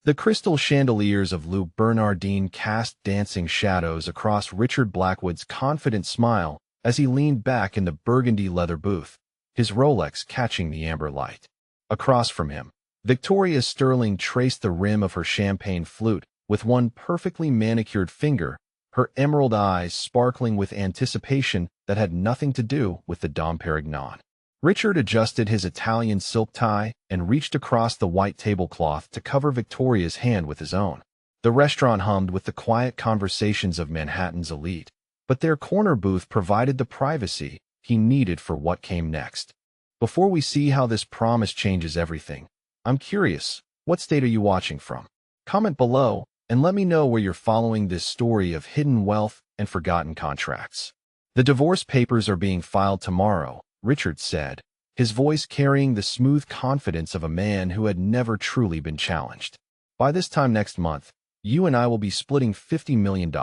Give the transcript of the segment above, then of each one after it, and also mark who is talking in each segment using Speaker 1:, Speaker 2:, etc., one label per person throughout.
Speaker 1: The crystal chandeliers of Lou Bernardine cast dancing shadows across Richard Blackwood's confident smile as he leaned back in the burgundy leather booth, his Rolex catching the amber light. Across from him, Victoria Sterling traced the rim of her champagne flute with one perfectly manicured finger, her emerald eyes sparkling with anticipation that had nothing to do with the Dom Perignon. Richard adjusted his Italian silk tie and reached across the white tablecloth to cover Victoria's hand with his own. The restaurant hummed with the quiet conversations of Manhattan's elite, but their corner booth provided the privacy he needed for what came next. Before we see how this promise changes everything, I'm curious, what state are you watching from? Comment below and let me know where you're following this story of hidden wealth and forgotten contracts. The divorce papers are being filed tomorrow, Richard said, his voice carrying the smooth confidence of a man who had never truly been challenged. By this time next month, you and I will be splitting $50 million.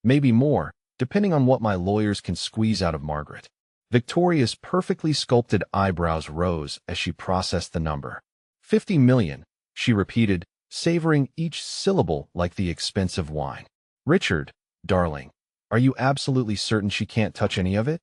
Speaker 1: Maybe more, depending on what my lawyers can squeeze out of Margaret. Victoria's perfectly sculpted eyebrows rose as she processed the number. 50 million, she repeated, savoring each syllable like the expensive wine. Richard, darling, are you absolutely certain she can't touch any of it?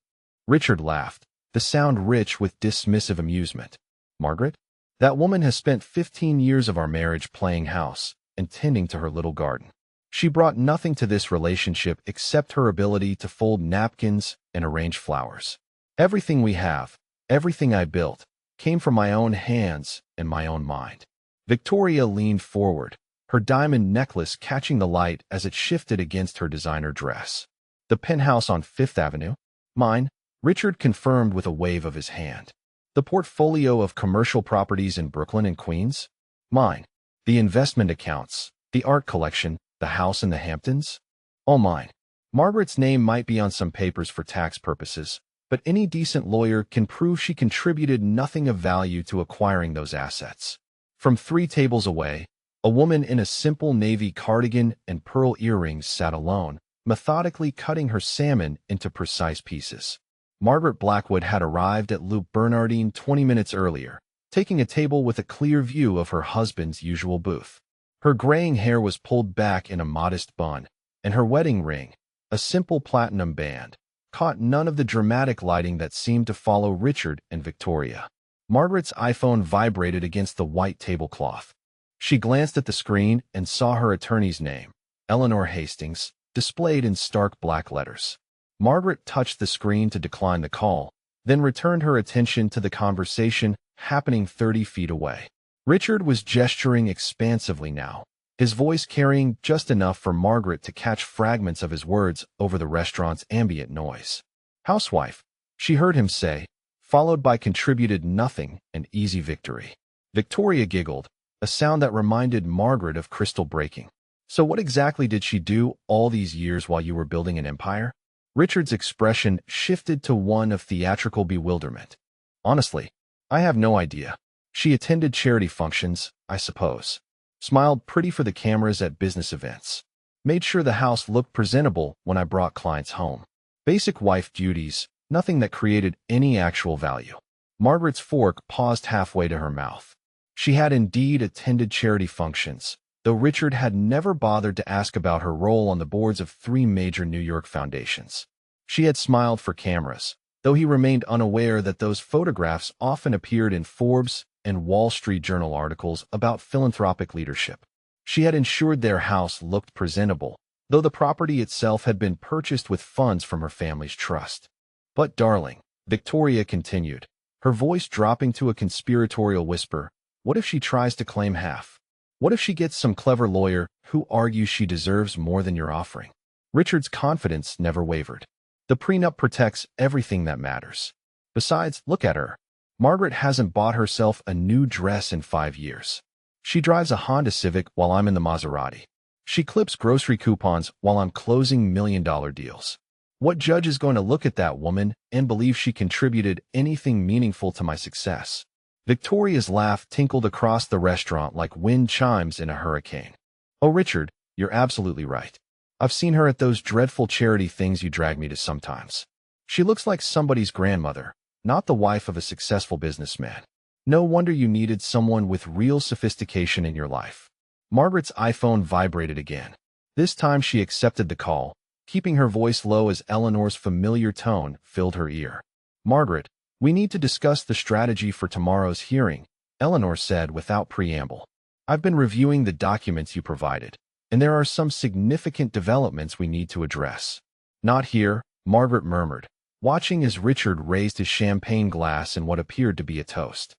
Speaker 1: Richard laughed, the sound rich with dismissive amusement. Margaret? That woman has spent 15 years of our marriage playing house and tending to her little garden. She brought nothing to this relationship except her ability to fold napkins and arrange flowers. Everything we have, everything I built, came from my own hands and my own mind. Victoria leaned forward, her diamond necklace catching the light as it shifted against her designer dress. The penthouse on Fifth Avenue? Mine, Richard confirmed with a wave of his hand. The portfolio of commercial properties in Brooklyn and Queens? Mine. The investment accounts, the art collection, the house in the Hamptons? All mine. Margaret's name might be on some papers for tax purposes, but any decent lawyer can prove she contributed nothing of value to acquiring those assets. From 3 tables away, a woman in a simple navy cardigan and pearl earrings sat alone, methodically cutting her salmon into precise pieces. Margaret Blackwood had arrived at Lou Bernardine 20 minutes earlier, taking a table with a clear view of her husband's usual booth. Her graying hair was pulled back in a modest bun, and her wedding ring, a simple platinum band, caught none of the dramatic lighting that seemed to follow Richard and Victoria. Margaret's iPhone vibrated against the white tablecloth. She glanced at the screen and saw her attorney's name, Eleanor Hastings, displayed in stark black letters. Margaret touched the screen to decline the call, then returned her attention to the conversation happening 30 feet away. Richard was gesturing expansively now, his voice carrying just enough for Margaret to catch fragments of his words over the restaurant's ambient noise. Housewife, she heard him say, followed by contributed nothing and easy victory. Victoria giggled, a sound that reminded Margaret of crystal breaking. So what exactly did she do all these years while you were building an empire? Richard's expression shifted to one of theatrical bewilderment. Honestly, I have no idea. She attended charity functions, I suppose. Smiled pretty for the cameras at business events. Made sure the house looked presentable when I brought clients home. Basic wife duties, nothing that created any actual value. Margaret's fork paused halfway to her mouth. She had indeed attended charity functions, though Richard had never bothered to ask about her role on the boards of 3 major New York foundations. She had smiled for cameras, though he remained unaware that those photographs often appeared in Forbes and Wall Street Journal articles about philanthropic leadership. She had ensured their house looked presentable, though the property itself had been purchased with funds from her family's trust. But darling, Victoria continued, her voice dropping to a conspiratorial whisper, what if she tries to claim half? What if she gets some clever lawyer who argues she deserves more than you're offering? Richard's confidence never wavered. The prenup protects everything that matters. Besides, look at her. Margaret hasn't bought herself a new dress in 5 years. She drives a Honda Civic while I'm in the Maserati. She clips grocery coupons while I'm closing million-dollar deals. What judge is going to look at that woman and believe she contributed anything meaningful to my success? Victoria's laugh tinkled across the restaurant like wind chimes in a hurricane. Oh, Richard, you're absolutely right. I've seen her at those dreadful charity things you drag me to sometimes. She looks like somebody's grandmother, not the wife of a successful businessman. No wonder you needed someone with real sophistication in your life. Margaret's iPhone vibrated again. This time she accepted the call, keeping her voice low as Eleanor's familiar tone filled her ear. "Margaret, we need to discuss the strategy for tomorrow's hearing," Eleanor said without preamble. "I've been reviewing the documents you provided, and there are some significant developments we need to address." "Not here," Margaret murmured, watching as Richard raised his champagne glass in what appeared to be a toast.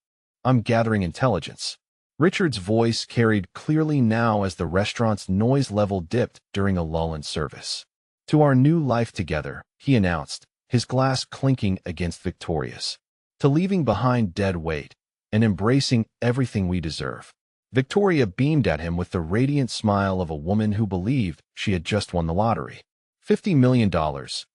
Speaker 1: "I'm gathering intelligence." Richard's voice carried clearly now as the restaurant's noise level dipped during a lull in service. "To our new life together," he announced, his glass clinking against Victoria's. "To leaving behind dead weight and embracing everything we deserve." Victoria beamed at him with the radiant smile of a woman who believed she had just won the lottery. $50 million,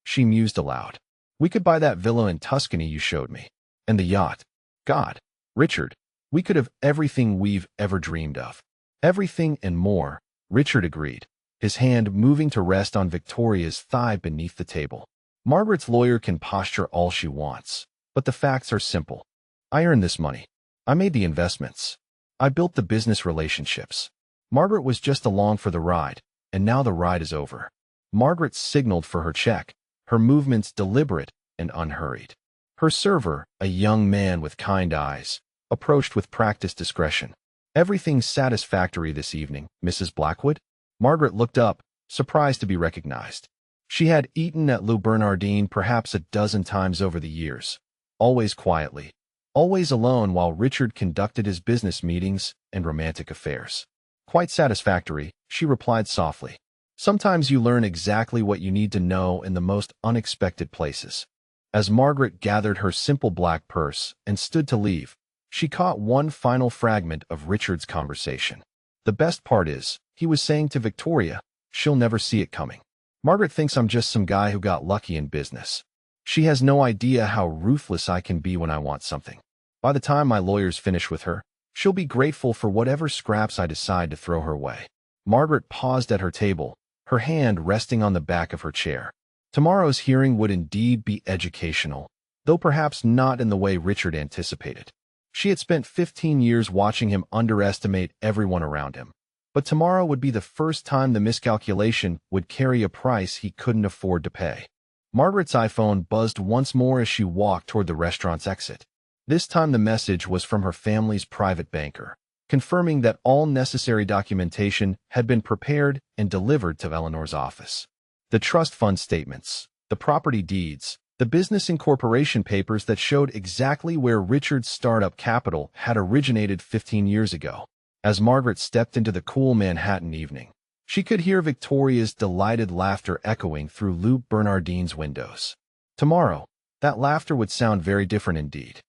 Speaker 1: she mused aloud. "We could buy that villa in Tuscany you showed me. And the yacht. God, Richard, we could have everything we've ever dreamed of." "Everything and more," Richard agreed, his hand moving to rest on Victoria's thigh beneath the table. "Margaret's lawyer can posture all she wants, but the facts are simple. I earned this money. I made the investments. I built the business relationships. Margaret was just along for the ride, and now the ride is over." Margaret signaled for her check, her movements deliberate and unhurried. Her server, a young man with kind eyes, approached with practiced discretion. "Everything's satisfactory this evening, Mrs. Blackwood?" Margaret looked up, surprised to be recognized. She had eaten at Lou Bernardine perhaps a dozen times over the years, always quietly, always alone while Richard conducted his business meetings and romantic affairs. "Quite satisfactory," she replied softly. "Sometimes you learn exactly what you need to know in the most unexpected places." As Margaret gathered her simple black purse and stood to leave, she caught one final fragment of Richard's conversation. "The best part is," he was saying to Victoria, "she'll never see it coming. Margaret thinks I'm just some guy who got lucky in business. She has no idea how ruthless I can be when I want something. By the time my lawyers finish with her, she'll be grateful for whatever scraps I decide to throw her way." Margaret paused at her table, her hand resting on the back of her chair. Tomorrow's hearing would indeed be educational, though perhaps not in the way Richard anticipated. She had spent 15 years watching him underestimate everyone around him. But tomorrow would be the first time the miscalculation would carry a price he couldn't afford to pay. Margaret's iPhone buzzed once more as she walked toward the restaurant's exit. This time the message was from her family's private banker, confirming that all necessary documentation had been prepared and delivered to Eleanor's office. The trust fund statements, the property deeds, the business incorporation papers that showed exactly where Richard's startup capital had originated 15 years ago. As Margaret stepped into the cool Manhattan evening, she could hear Victoria's delighted laughter echoing through Lou Bernardine's windows. Tomorrow, that laughter would sound very different indeed.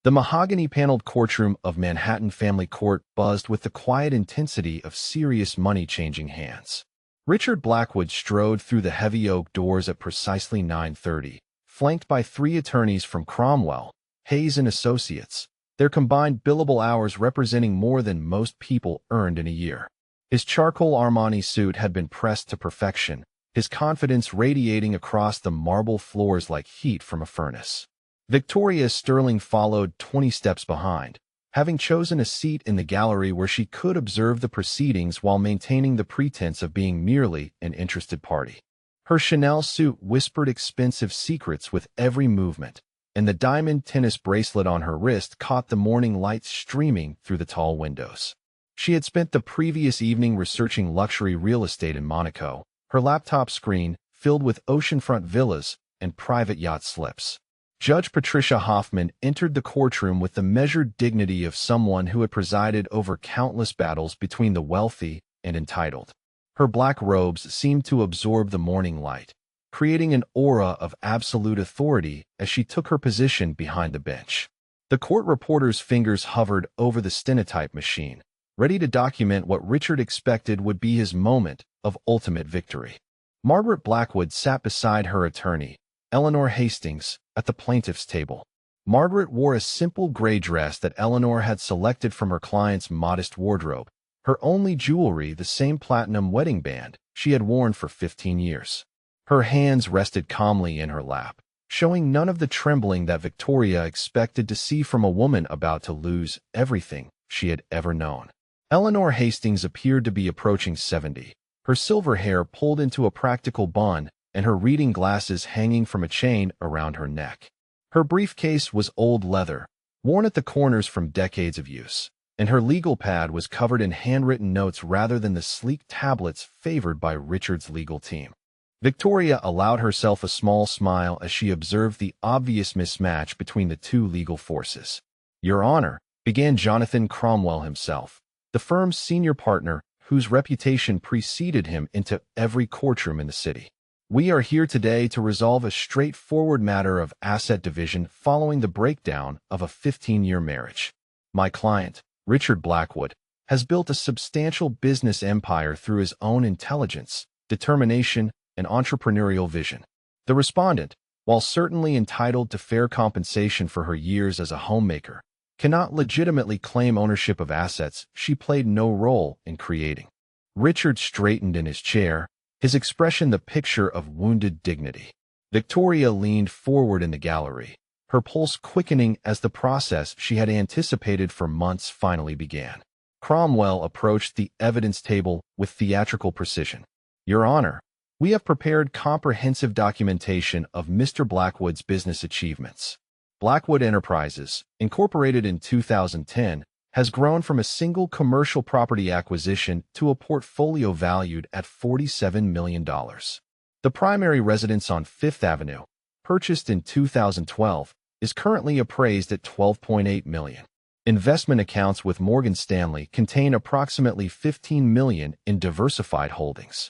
Speaker 1: The mahogany-paneled courtroom of Manhattan Family Court buzzed with the quiet intensity of serious money-changing hands. Richard Blackwood strode through the heavy oak doors at precisely 9:30, flanked by 3 attorneys from Cromwell, Hayes & Associates, their combined billable hours representing more than most people earned in a year. His charcoal Armani suit had been pressed to perfection, his confidence radiating across the marble floors like heat from a furnace. Victoria Sterling followed 20 steps behind, having chosen a seat in the gallery where she could observe the proceedings while maintaining the pretense of being merely an interested party. Her Chanel suit whispered expensive secrets with every movement, and the diamond tennis bracelet on her wrist caught the morning light streaming through the tall windows. She had spent the previous evening researching luxury real estate in Monaco, her laptop screen filled with oceanfront villas and private yacht slips. Judge Patricia Hoffman entered the courtroom with the measured dignity of someone who had presided over countless battles between the wealthy and entitled. Her black robes seemed to absorb the morning light, creating an aura of absolute authority as she took her position behind the bench. The court reporter's fingers hovered over the stenotype machine, ready to document what Richard expected would be his moment of ultimate victory. Margaret Blackwood sat beside her attorney, Eleanor Hastings, at the plaintiff's table. Margaret wore a simple gray dress that Eleanor had selected from her client's modest wardrobe, her only jewelry the same platinum wedding band she had worn for 15 years. Her hands rested calmly in her lap, showing none of the trembling that Victoria expected to see from a woman about to lose everything she had ever known. Eleanor Hastings appeared to be approaching 70, her silver hair pulled into a practical bun and her reading glasses hanging from a chain around her neck. Her briefcase was old leather, worn at the corners from decades of use, and her legal pad was covered in handwritten notes rather than the sleek tablets favored by Richard's legal team. Victoria allowed herself a small smile as she observed the obvious mismatch between the two legal forces. "Your Honor," began Jonathan Cromwell himself, the firm's senior partner whose reputation preceded him into every courtroom in the city. "We are here today to resolve a straightforward matter of asset division following the breakdown of a 15-year marriage. My client, Richard Blackwood, has built a substantial business empire through his own intelligence, determination, and entrepreneurial vision. The respondent, while certainly entitled to fair compensation for her years as a homemaker, cannot legitimately claim ownership of assets she played no role in creating." Richard straightened in his chair, his expression the picture of wounded dignity. Victoria leaned forward in the gallery, her pulse quickening as the process she had anticipated for months finally began. Cromwell approached the evidence table with theatrical precision. "Your Honor, we have prepared comprehensive documentation of Mr. Blackwood's business achievements. Blackwood Enterprises, incorporated in 2010, has grown from a single commercial property acquisition to a portfolio valued at $47 million. The primary residence on Fifth Avenue, purchased in 2012, is currently appraised at $12.8 million. Investment accounts with Morgan Stanley contain approximately $15 million in diversified holdings."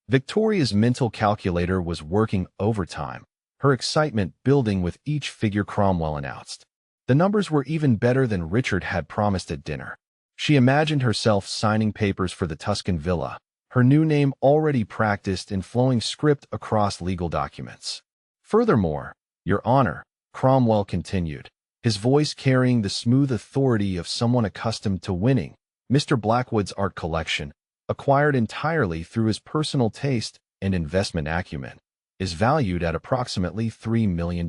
Speaker 1: Victoria's mental calculator was working overtime, her excitement building with each figure Cromwell announced. The numbers were even better than Richard had promised at dinner. She imagined herself signing papers for the Tuscan villa, her new name already practiced in flowing script across legal documents. "Furthermore, Your Honor," Cromwell continued, his voice carrying the smooth authority of someone accustomed to winning, "Mr. Blackwood's art collection, acquired entirely through his personal taste and investment acumen, is valued at approximately $3 million.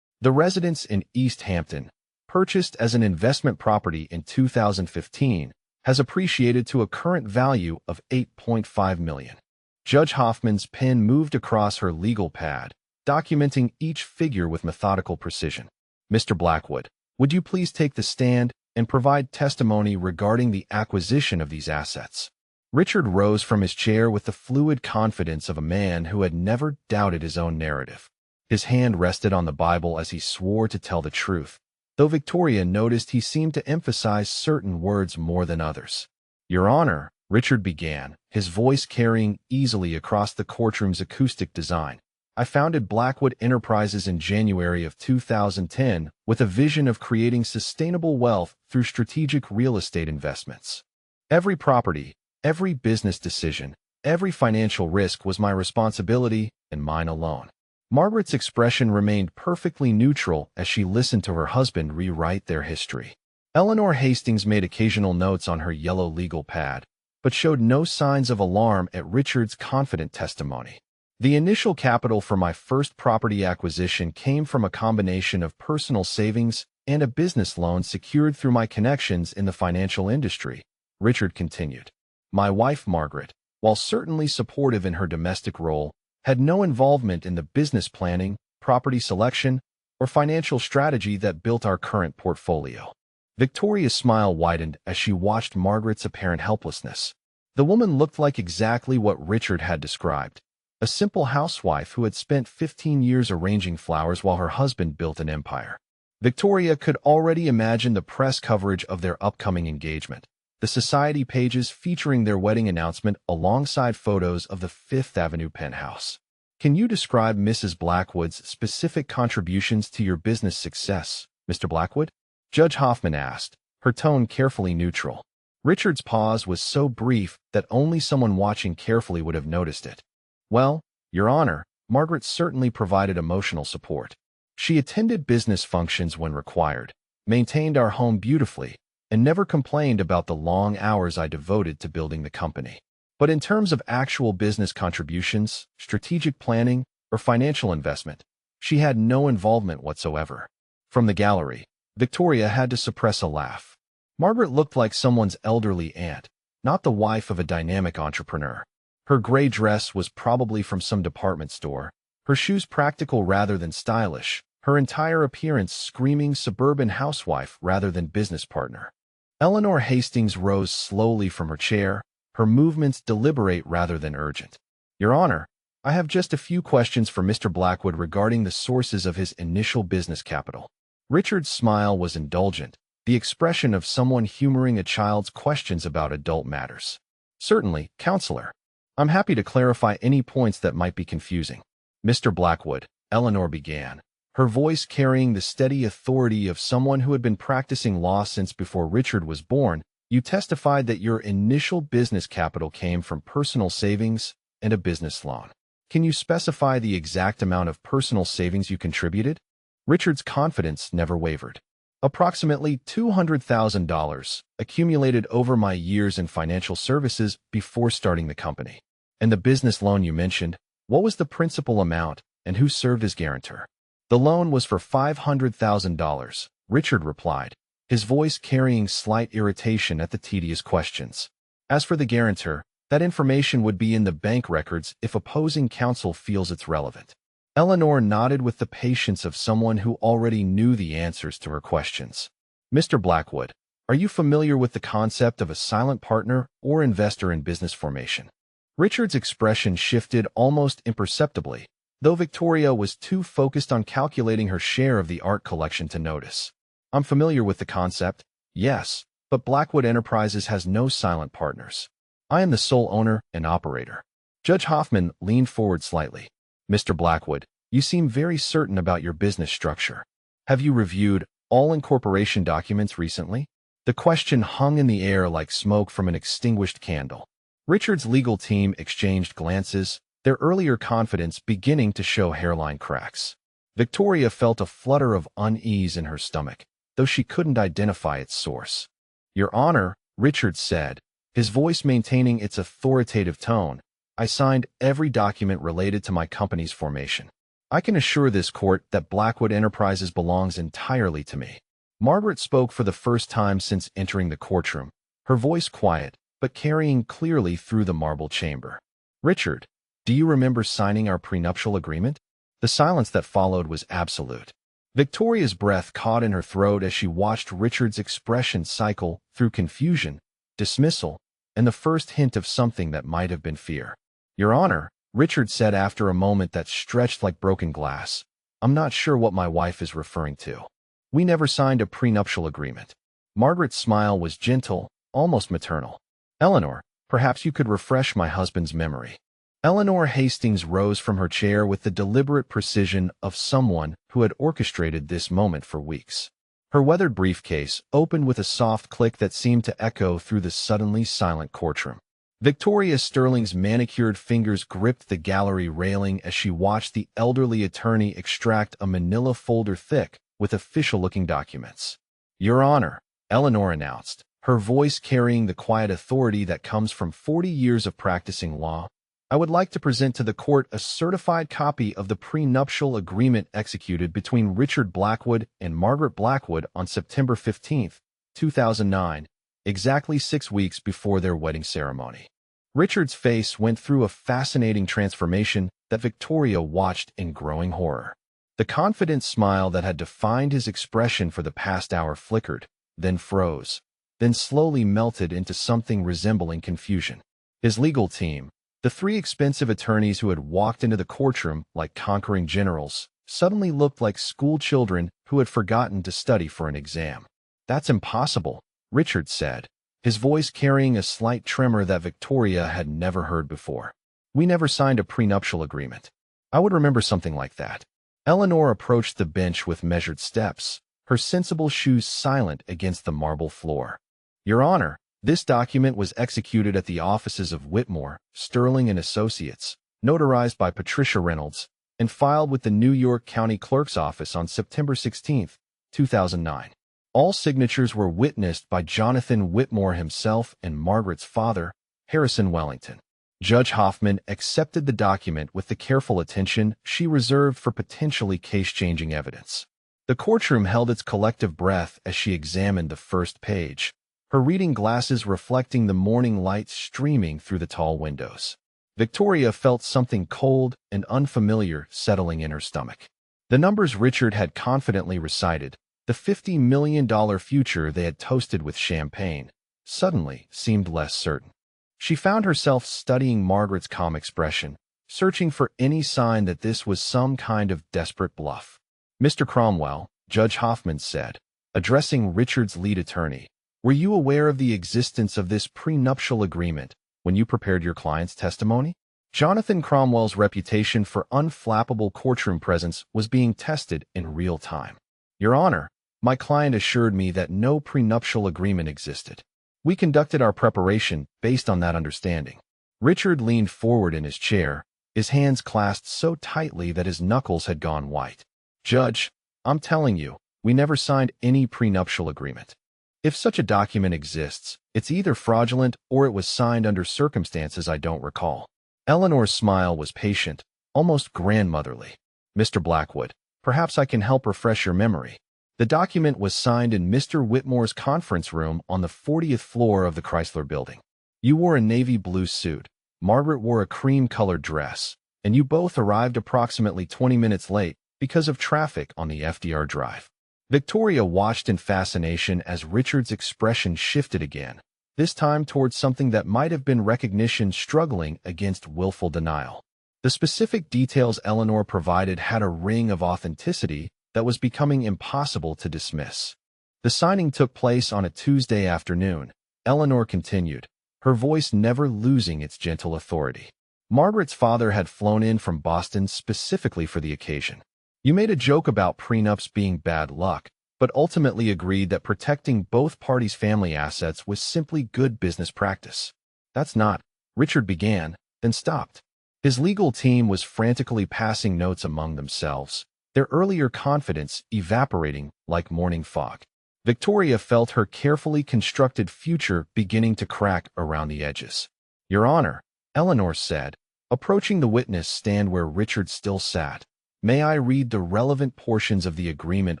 Speaker 1: The residence in East Hampton, purchased as an investment property in 2015, has appreciated to a current value of $8.5 million. Judge Hoffman's pen moved across her legal pad, documenting each figure with methodical precision. "Mr. Blackwood, would you please take the stand and provide testimony regarding the acquisition of these assets?" Richard rose from his chair with the fluid confidence of a man who had never doubted his own narrative. His hand rested on the Bible as he swore to tell the truth, though Victoria noticed he seemed to emphasize certain words more than others. "Your Honor," Richard began, his voice carrying easily across the courtroom's acoustic design, "I founded Blackwood Enterprises in January of 2010 with a vision of creating sustainable wealth through strategic real estate investments. Every property, every business decision, every financial risk was my responsibility and mine alone." Margaret's expression remained perfectly neutral as she listened to her husband rewrite their history. Eleanor Hastings made occasional notes on her yellow legal pad, but showed no signs of alarm at Richard's confident testimony. "The initial capital for my first property acquisition came from a combination of personal savings and a business loan secured through my connections in the financial industry," Richard continued. "My wife, Margaret, while certainly supportive in her domestic role, had no involvement in the business planning, property selection, or financial strategy that built our current portfolio." Victoria's smile widened as she watched Margaret's apparent helplessness. The woman looked like exactly what Richard had described, a simple housewife who had spent 15 years arranging flowers while her husband built an empire. Victoria could already imagine the press coverage of their upcoming engagement, the society pages featuring their wedding announcement alongside photos of the Fifth Avenue penthouse. "Can you describe Mrs. Blackwood's specific contributions to your business success, Mr. Blackwood?" Judge Hoffman asked, her tone carefully neutral. Richard's pause was so brief that only someone watching carefully would have noticed it. "Well, Your Honor, Margaret certainly provided emotional support. She attended business functions when required, maintained our home beautifully, and never complained about the long hours I devoted to building the company. But in terms of actual business contributions, strategic planning, or financial investment, she had no involvement whatsoever." From the gallery, Victoria had to suppress a laugh. Margaret looked like someone's elderly aunt, not the wife of a dynamic entrepreneur. Her gray dress was probably from some department store, her shoes practical rather than stylish, her entire appearance screaming suburban housewife rather than business partner. Eleanor Hastings rose slowly from her chair, her movements deliberate rather than urgent. Your Honor, I have just a few questions for Mr. Blackwood regarding the sources of his initial business capital. Richard's smile was indulgent, the expression of someone humoring a child's questions about adult matters. Certainly, Counselor. I'm happy to clarify any points that might be confusing. Mr. Blackwood, Eleanor began, her voice carrying the steady authority of someone who had been practicing law since before Richard was born. You testified that your initial business capital came from personal savings and a business loan. Can you specify the exact amount of personal savings you contributed? Richard's confidence never wavered. Approximately $200,000 accumulated over my years in financial services before starting the company. And the business loan you mentioned, what was the principal amount and who served as guarantor? The loan was for $500,000, Richard replied, his voice carrying slight irritation at the tedious questions. As for the guarantor, that information would be in the bank records if opposing counsel feels it's relevant. Eleanor nodded with the patience of someone who already knew the answers to her questions. Mr. Blackwood, are you familiar with the concept of a silent partner or investor in business formation? Richard's expression shifted almost imperceptibly, though Victoria was too focused on calculating her share of the art collection to notice. I'm familiar with the concept, yes, but Blackwood Enterprises has no silent partners. I am the sole owner and operator. Judge Hoffman leaned forward slightly. Mr. Blackwood, you seem very certain about your business structure. Have you reviewed all incorporation documents recently? The question hung in the air like smoke from an extinguished candle. Richard's legal team exchanged glances, their earlier confidence beginning to show hairline cracks. Victoria felt a flutter of unease in her stomach, though she couldn't identify its source. Your Honor, Richard said, his voice maintaining its authoritative tone, I signed every document related to my company's formation. I can assure this court that Blackwood Enterprises belongs entirely to me. Margaret spoke for the first time since entering the courtroom, her voice quiet, but carrying clearly through the marble chamber. Richard, do you remember signing our prenuptial agreement? The silence that followed was absolute. Victoria's breath caught in her throat as she watched Richard's expression cycle through confusion, dismissal, and the first hint of something that might have been fear. Your Honor, Richard said after a moment that stretched like broken glass, I'm not sure what my wife is referring to. We never signed a prenuptial agreement. Margaret's smile was gentle, almost maternal. Eleanor, perhaps you could refresh my husband's memory. Eleanor Hastings rose from her chair with the deliberate precision of someone who had orchestrated this moment for weeks. Her weathered briefcase opened with a soft click that seemed to echo through the suddenly silent courtroom. Victoria Sterling's manicured fingers gripped the gallery railing as she watched the elderly attorney extract a manila folder thick with official-looking documents. Your Honor, Eleanor announced, her voice carrying the quiet authority that comes from 40 years of practicing law, I would like to present to the court a certified copy of the prenuptial agreement executed between Richard Blackwood and Margaret Blackwood on September 15, 2009, exactly 6 weeks before their wedding ceremony. Richard's face went through a fascinating transformation that Victoria watched in growing horror. The confident smile that had defined his expression for the past hour flickered, then froze, then slowly melted into something resembling confusion. His legal team, the 3 expensive attorneys who had walked into the courtroom like conquering generals, suddenly looked like school children who had forgotten to study for an exam. That's impossible, Richard said, his voice carrying a slight tremor that Victoria had never heard before. We never signed a prenuptial agreement. I would remember something like that. Eleanor approached the bench with measured steps, her sensible shoes silent against the marble floor. Your Honor, this document was executed at the offices of Whitmore, Sterling and Associates, notarized by Patricia Reynolds, and filed with the New York County Clerk's Office on September 16, 2009. All signatures were witnessed by Jonathan Whitmore himself and Margaret's father, Harrison Wellington. Judge Hoffman accepted the document with the careful attention she reserved for potentially case-changing evidence. The courtroom held its collective breath as she examined the first page, her reading glasses reflecting the morning light streaming through the tall windows. Victoria felt something cold and unfamiliar settling in her stomach. The numbers Richard had confidently recited, the $50 million future they had toasted with champagne, suddenly seemed less certain. She found herself studying Margaret's calm expression, searching for any sign that this was some kind of desperate bluff. "Mr. Cromwell," Judge Hoffman said, addressing Richard's lead attorney, "were you aware of the existence of this prenuptial agreement when you prepared your client's testimony?" Jonathan Cromwell's reputation for unflappable courtroom presence was being tested in real time. "Your Honor, my client assured me that no prenuptial agreement existed. We conducted our preparation based on that understanding." Richard leaned forward in his chair, his hands clasped so tightly that his knuckles had gone white. "Judge, I'm telling you, we never signed any prenuptial agreement. If such a document exists, it's either fraudulent or it was signed under circumstances I don't recall." Eleanor's smile was patient, almost grandmotherly. "Mr. Blackwood, perhaps I can help refresh your memory. The document was signed in Mr. Whitmore's conference room on the 40th floor of the Chrysler Building. You wore a navy blue suit, Margaret wore a cream-colored dress, and you both arrived approximately 20 minutes late because of traffic on the FDR Drive." Victoria watched in fascination as Richard's expression shifted again, this time towards something that might have been recognition struggling against willful denial. The specific details Eleanor provided had a ring of authenticity that was becoming impossible to dismiss. "The signing took place on a Tuesday afternoon," Eleanor continued, her voice never losing its gentle authority. "Margaret's father had flown in from Boston specifically for the occasion. You made a joke about prenups being bad luck, but ultimately agreed that protecting both parties' family assets was simply good business practice." "That's not," Richard began, then stopped. His legal team was frantically passing notes among themselves, their earlier confidence evaporating like morning fog. Victoria felt her carefully constructed future beginning to crack around the edges. "Your Honor," Eleanor said, approaching the witness stand where Richard still sat, "may I read the relevant portions of the agreement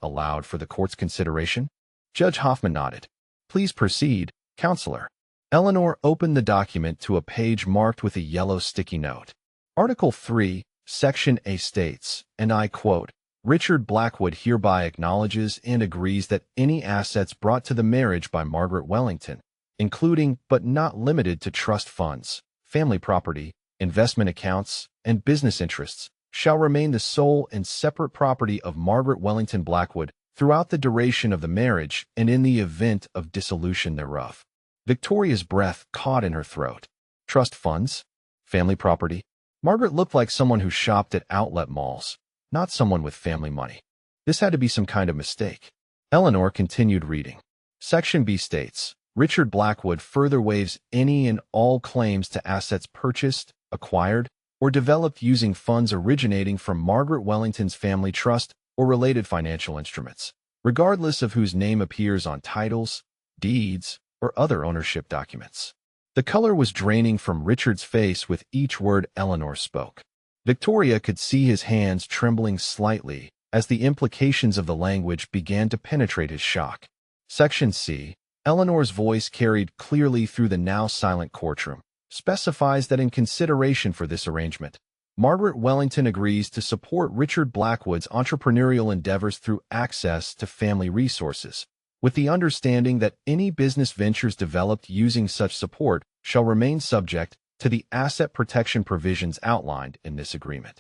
Speaker 1: aloud for the court's consideration?" Judge Hoffman nodded. "Please proceed, Counselor." Eleanor opened the document to a page marked with a yellow sticky note. Article 3, Section A states, and I quote, "Richard Blackwood hereby acknowledges and agrees that any assets brought to the marriage by Margaret Wellington, including but not limited to trust funds, family property, investment accounts, and business interests, shall remain the sole and separate property of Margaret Wellington Blackwood throughout the duration of the marriage and in the event of dissolution thereof." Victoria's breath caught in her throat. Trust funds? Family property? Margaret looked like someone who shopped at outlet malls, not someone with family money. This had to be some kind of mistake. Eleanor continued reading. Section B states, "Richard Blackwood further waives any and all claims to assets purchased, acquired, or developed using funds originating from Margaret Wellington's family trust or related financial instruments, regardless of whose name appears on titles, deeds, or other ownership documents." The color was draining from Richard's face with each word Eleanor spoke. Victoria could see his hands trembling slightly as the implications of the language began to penetrate his shock. Section C, Eleanor's voice carried clearly through the now silent courtroom, specifies that in consideration for this arrangement, Margaret Wellington agrees to support Richard Blackwood's entrepreneurial endeavors through access to family resources, with the understanding that any business ventures developed using such support shall remain subject to the asset protection provisions outlined in this agreement.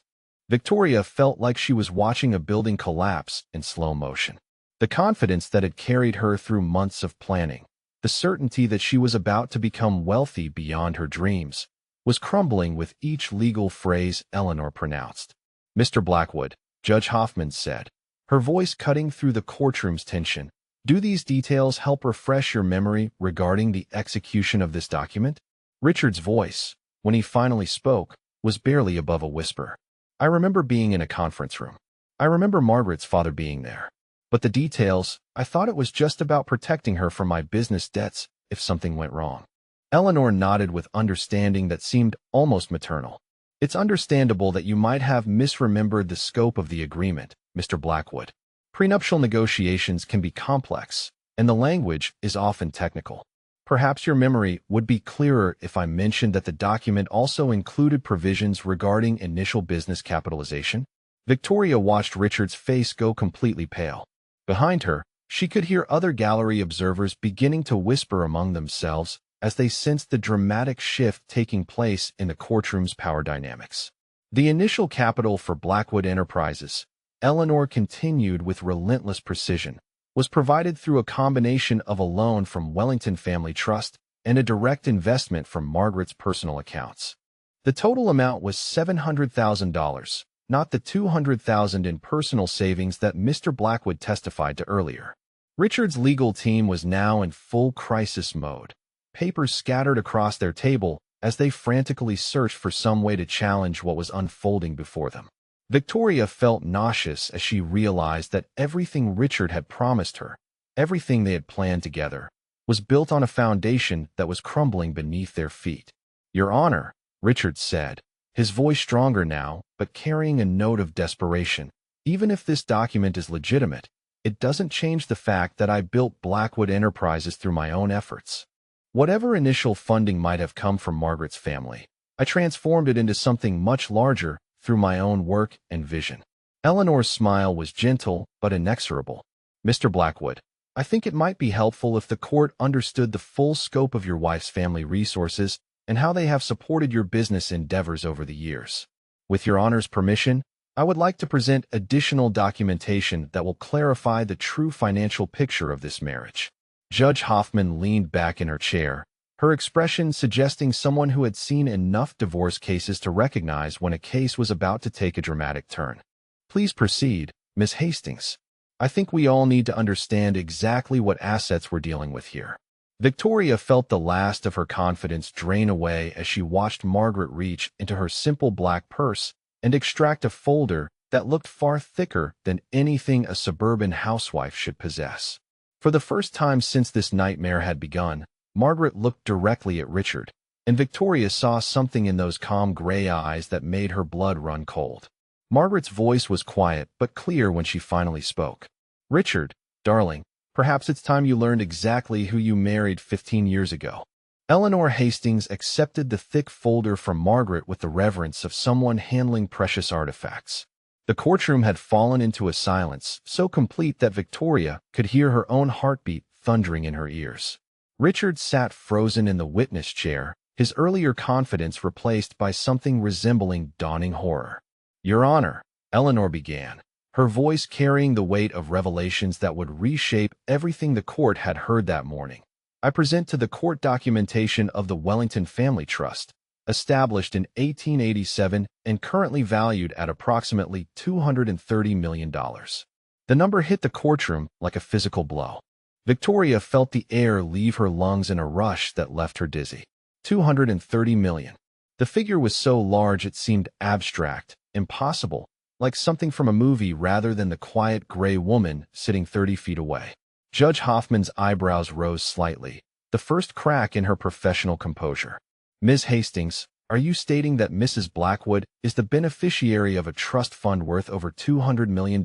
Speaker 1: Victoria felt like she was watching a building collapse in slow motion. The confidence that had carried her through months of planning, the certainty that she was about to become wealthy beyond her dreams, was crumbling with each legal phrase Eleanor pronounced. "Mr. Blackwood," Judge Hoffman said, her voice cutting through the courtroom's tension, "do these details help refresh your memory regarding the execution of this document?" Richard's voice, when he finally spoke, was barely above a whisper. "I remember being in a conference room. I remember Margaret's father being there. But the details, I thought it was just about protecting her from my business debts if something went wrong." Eleanor nodded with understanding that seemed almost maternal. "It's understandable that you might have misremembered the scope of the agreement, Mr. Blackwood. Prenuptial negotiations can be complex, and the language is often technical. Perhaps your memory would be clearer if I mentioned that the document also included provisions regarding initial business capitalization. Victoria watched Richard's face go completely pale. Behind her, she could hear other gallery observers beginning to whisper among themselves as they sensed the dramatic shift taking place in the courtroom's power dynamics. The initial capital for Blackwood Enterprises, Eleanor continued with relentless precision, was provided through a combination of a loan from Wellington Family Trust and a direct investment from Margaret's personal accounts. The total amount was $700,000, not the $200,000 in personal savings that Mr. Blackwood testified to earlier. Richard's legal team was now in full crisis mode. Papers scattered across their table as they frantically searched for some way to challenge what was unfolding before them. Victoria felt nauseous as she realized that everything Richard had promised her, everything they had planned together, was built on a foundation that was crumbling beneath their feet. "Your Honor," Richard said, his voice stronger now, but carrying a note of desperation. "Even if this document is legitimate, it doesn't change the fact that I built Blackwood Enterprises through my own efforts. Whatever initial funding might have come from Margaret's family, I transformed it into something much larger through my own work and vision." Eleanor's smile was gentle but inexorable. "Mr. Blackwood, I think it might be helpful if the court understood the full scope of your wife's family resources and how they have supported your business endeavors over the years. With your Honor's permission, I would like to present additional documentation that will clarify the true financial picture of this marriage." Judge Hoffman leaned back in her chair, her expression suggesting someone who had seen enough divorce cases to recognize when a case was about to take a dramatic turn. "Please proceed, Miss Hastings. I think we all need to understand exactly what assets we're dealing with here." Victoria felt the last of her confidence drain away as she watched Margaret reach into her simple black purse and extract a folder that looked far thicker than anything a suburban housewife should possess. For the first time since this nightmare had begun, Margaret looked directly at Richard, and Victoria saw something in those calm gray eyes that made her blood run cold. Margaret's voice was quiet but clear when she finally spoke. "Richard, darling, perhaps it's time you learned exactly who you married 15 years ago." Eleanor Hastings accepted the thick folder from Margaret with the reverence of someone handling precious artifacts. The courtroom had fallen into a silence so complete that Victoria could hear her own heartbeat thundering in her ears. Richard sat frozen in the witness chair, his earlier confidence replaced by something resembling dawning horror. "Your Honor," Eleanor began, her voice carrying the weight of revelations that would reshape everything the court had heard that morning. "I present to the court documentation of the Wellington Family Trust, established in 1887 and currently valued at approximately $230 million. The number hit the courtroom like a physical blow. Victoria felt the air leave her lungs in a rush that left her dizzy. $230 million. The figure was so large it seemed abstract, impossible, like something from a movie rather than the quiet gray woman sitting 30 feet away. Judge Hoffman's eyebrows rose slightly, the first crack in her professional composure. "Ms. Hastings, are you stating that Mrs. Blackwood is the beneficiary of a trust fund worth over $200 million?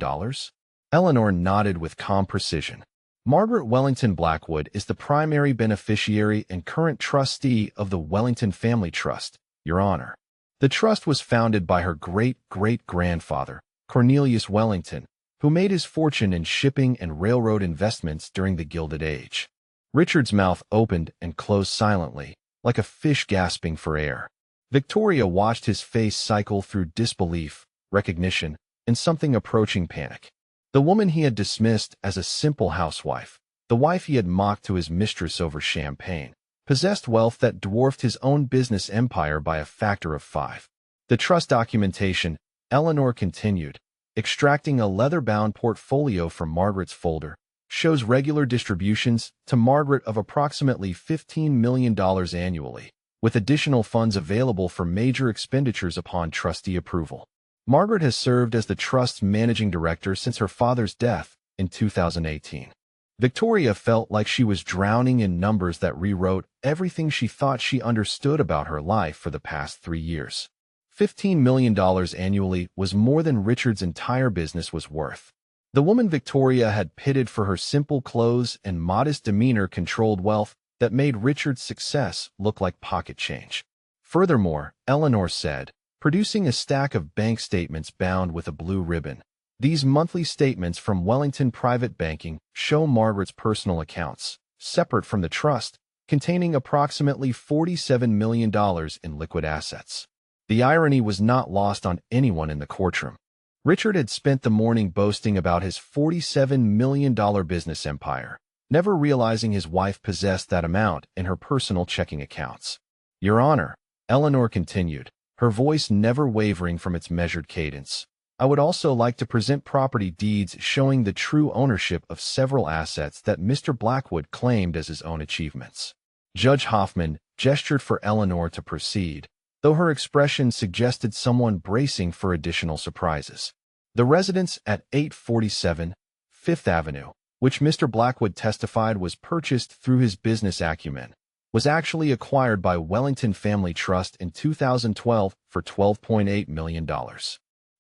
Speaker 1: Eleanor nodded with calm precision. "Margaret Wellington Blackwood is the primary beneficiary and current trustee of the Wellington Family Trust, Your Honor. The trust was founded by her great-great-grandfather, Cornelius Wellington, who made his fortune in shipping and railroad investments during the Gilded Age." Richard's mouth opened and closed silently, like a fish gasping for air. Victoria watched his face cycle through disbelief, recognition, and something approaching panic. The woman he had dismissed as a simple housewife, the wife he had mocked to his mistress over champagne, possessed wealth that dwarfed his own business empire by a factor of 5. "The trust documentation," Eleanor continued, extracting a leather-bound portfolio from Margaret's folder, "shows regular distributions to Margaret of approximately $15 million annually, with additional funds available for major expenditures upon trustee approval. Margaret has served as the trust's managing director since her father's death in 2018. Victoria felt like she was drowning in numbers that rewrote everything she thought she understood about her life for the past 3 years. $15 million annually was more than Richard's entire business was worth. The woman Victoria had pitted for her simple clothes and modest demeanor controlled wealth that made Richard's success look like pocket change. Furthermore, Eleanor said, producing a stack of bank statements bound with a blue ribbon. These monthly statements from Wellington Private Banking show Margaret's personal accounts, separate from the trust, containing approximately $47 million in liquid assets. The irony was not lost on anyone in the courtroom. Richard had spent the morning boasting about his $47 million business empire, never realizing his wife possessed that amount in her personal checking accounts. Your Honor, Eleanor continued, her voice never wavering from its measured cadence. I would also like to present property deeds showing the true ownership of several assets that Mr. Blackwood claimed as his own achievements. Judge Hoffman gestured for Eleanor to proceed, though her expression suggested someone bracing for additional surprises. The residence at 847 Fifth Avenue, which Mr. Blackwood testified was purchased through his business acumen, was actually acquired by Wellington Family Trust in 2012 for $12.8 million.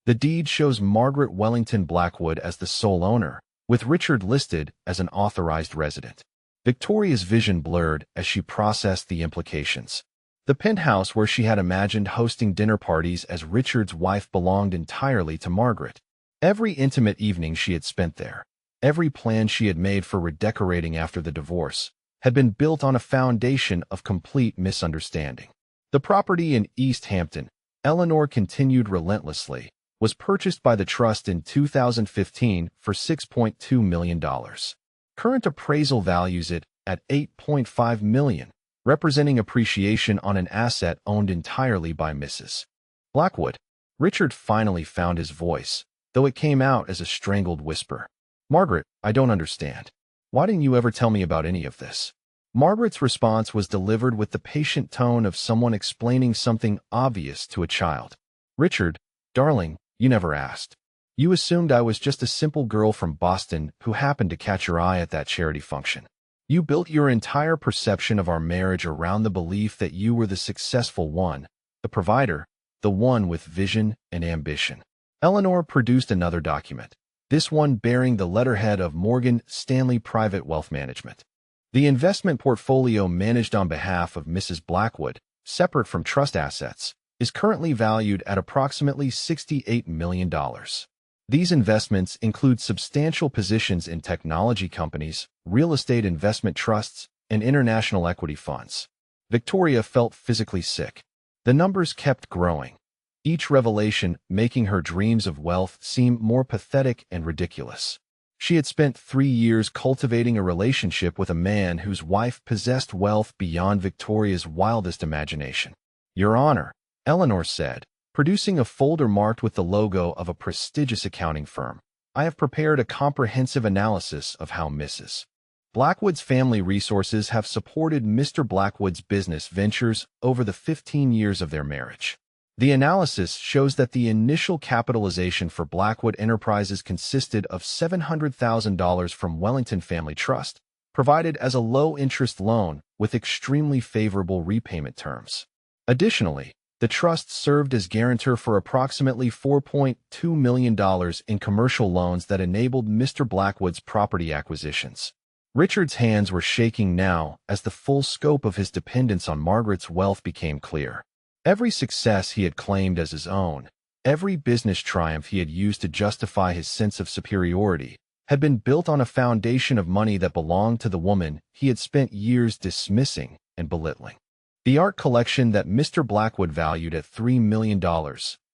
Speaker 1: The deed shows Margaret Wellington Blackwood as the sole owner, with Richard listed as an authorized resident. Victoria's vision blurred as she processed the implications. The penthouse where she had imagined hosting dinner parties as Richard's wife belonged entirely to Margaret. Every intimate evening she had spent there, every plan she had made for redecorating after the divorce, had been built on a foundation of complete misunderstanding. The property in East Hampton, Eleanor continued relentlessly, was purchased by the trust in 2015 for $6.2 million. Current appraisal values it at $8.5 million, representing appreciation on an asset owned entirely by Mrs. Blackwood. Richard finally found his voice, though it came out as a strangled whisper. Margaret, I don't understand. Why didn't you ever tell me about any of this? Margaret's response was delivered with the patient tone of someone explaining something obvious to a child. Richard, darling, you never asked. You assumed I was just a simple girl from Boston who happened to catch your eye at that charity function. You built your entire perception of our marriage around the belief that you were the successful one, the provider, the one with vision and ambition. Eleanor produced another document, this one bearing the letterhead of Morgan Stanley Private Wealth Management. The investment portfolio managed on behalf of Mrs. Blackwood, separate from trust assets, is currently valued at approximately $68 million. These investments include substantial positions in technology companies, real estate investment trusts, and international equity funds. Victoria felt physically sick. The numbers kept growing, each revelation making her dreams of wealth seem more pathetic and ridiculous. She had spent 3 years cultivating a relationship with a man whose wife possessed wealth beyond Victoria's wildest imagination. Your Honor, Eleanor said, producing a folder marked with the logo of a prestigious accounting firm. I have prepared a comprehensive analysis of how Mrs. Blackwood's family resources have supported Mr. Blackwood's business ventures over the 15 years of their marriage. The analysis shows that the initial capitalization for Blackwood Enterprises consisted of $700,000 from Wellington Family Trust, provided as a low-interest loan with extremely favorable repayment terms. Additionally, the trust served as guarantor for approximately $4.2 million in commercial loans that enabled Mr. Blackwood's property acquisitions. Richard's hands were shaking now as the full scope of his dependence on Margaret's wealth became clear. Every success he had claimed as his own, every business triumph he had used to justify his sense of superiority, had been built on a foundation of money that belonged to the woman he had spent years dismissing and belittling. The art collection that Mr. Blackwood valued at $3 million,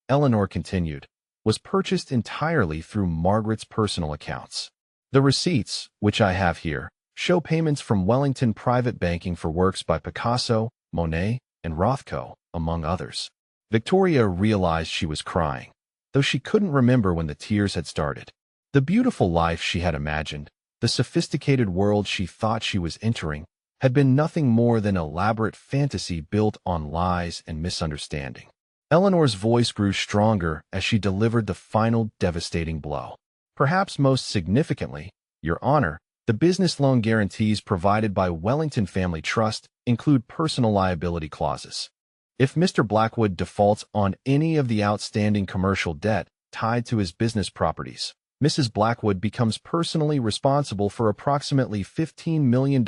Speaker 1: Eleanor continued, was purchased entirely through Margaret's personal accounts. The receipts, which I have here, show payments from Wellington Private Banking for works by Picasso, Monet, and Rothko, among others. Victoria realized she was crying, though she couldn't remember when the tears had started. The beautiful life she had imagined, the sophisticated world she thought she was entering, had been nothing more than elaborate fantasy built on lies and misunderstanding. Eleanor's voice grew stronger as she delivered the final devastating blow. Perhaps most significantly, Your Honor, the business loan guarantees provided by Wellington Family Trust include personal liability clauses. If Mr. Blackwood defaults on any of the outstanding commercial debt tied to his business properties, Mrs. Blackwood becomes personally responsible for approximately $15 million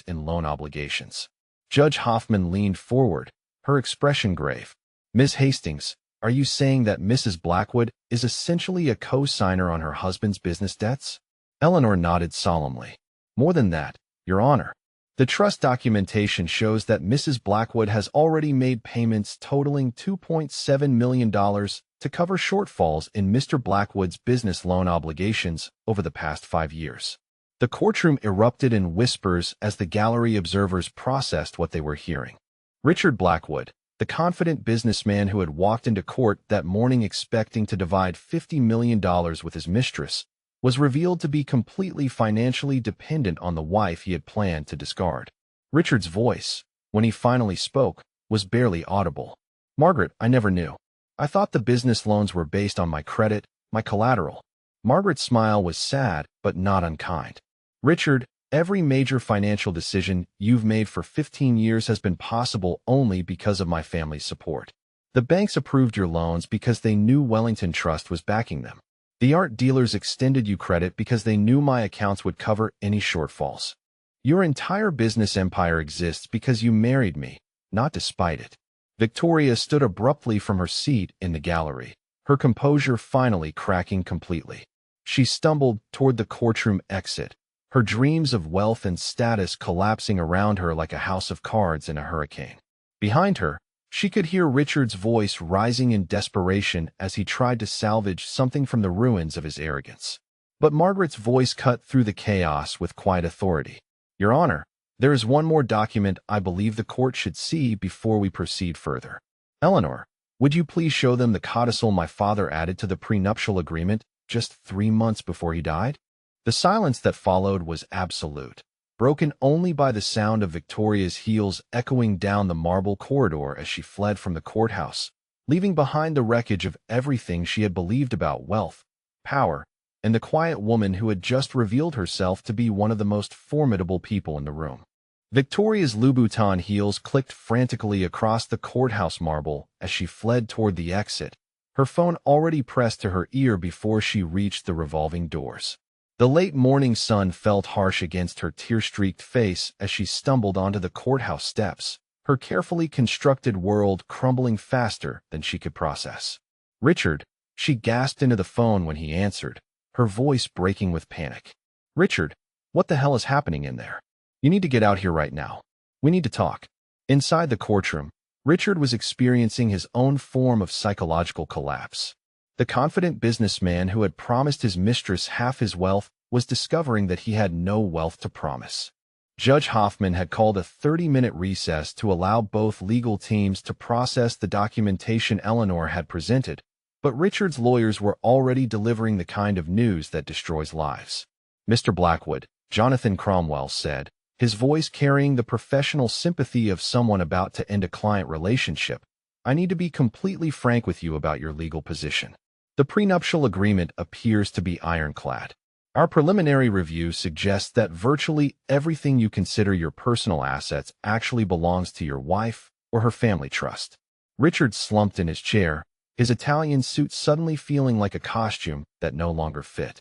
Speaker 1: in loan obligations. Judge Hoffman leaned forward, her expression grave. Ms. Hastings, are you saying that Mrs. Blackwood is essentially a co-signer on her husband's business debts? Eleanor nodded solemnly. More than that, Your Honor. The trust documentation shows that Mrs. Blackwood has already made payments totaling $2.7 million to cover shortfalls in Mr. Blackwood's business loan obligations over the past 5 years. The courtroom erupted in whispers as the gallery observers processed what they were hearing. Richard Blackwood, the confident businessman who had walked into court that morning expecting to divide $50 million with his mistress, was revealed to be completely financially dependent on the wife he had planned to discard. Richard's voice, when he finally spoke, was barely audible. Margaret, I never knew. I thought the business loans were based on my credit, my collateral. Margaret's smile was sad, but not unkind. Richard, every major financial decision you've made for 15 years has been possible only because of my family's support. The banks approved your loans because they knew Wellington Trust was backing them. The art dealers extended you credit because they knew my accounts would cover any shortfalls. Your entire business empire exists because you married me, not despite it. Victoria stood abruptly from her seat in the gallery, her composure finally cracking completely. She stumbled toward the courtroom exit, her dreams of wealth and status collapsing around her like a house of cards in a hurricane. Behind her, she could hear Richard's voice rising in desperation as he tried to salvage something from the ruins of his arrogance. But Margaret's voice cut through the chaos with quiet authority. Your Honor, there is one more document I believe the court should see before we proceed further. Eleanor, would you please show them the codicil my father added to the prenuptial agreement just 3 months before he died? The silence that followed was absolute, broken only by the sound of Victoria's heels echoing down the marble corridor as she fled from the courthouse, leaving behind the wreckage of everything she had believed about wealth, power, and the quiet woman who had just revealed herself to be one of the most formidable people in the room. Victoria's Louboutin heels clicked frantically across the courthouse marble as she fled toward the exit, her phone already pressed to her ear before she reached the revolving doors. The late morning sun felt harsh against her tear-streaked face as she stumbled onto the courthouse steps, her carefully constructed world crumbling faster than she could process. Richard, she gasped into the phone when he answered, her voice breaking with panic. Richard, what the hell is happening in there? You need to get out here right now. We need to talk. Inside the courtroom, Richard was experiencing his own form of psychological collapse. The confident businessman who had promised his mistress half his wealth was discovering that he had no wealth to promise. Judge Hoffman had called a 30-minute recess to allow both legal teams to process the documentation Eleanor had presented, but Richard's lawyers were already delivering the kind of news that destroys lives. Mr. Blackwood, Jonathan Cromwell said, his voice carrying the professional sympathy of someone about to end a client relationship, I need to be completely frank with you about your legal position. The prenuptial agreement appears to be ironclad. Our preliminary review suggests that virtually everything you consider your personal assets actually belongs to your wife or her family trust. Richard slumped in his chair, his Italian suit suddenly feeling like a costume that no longer fit.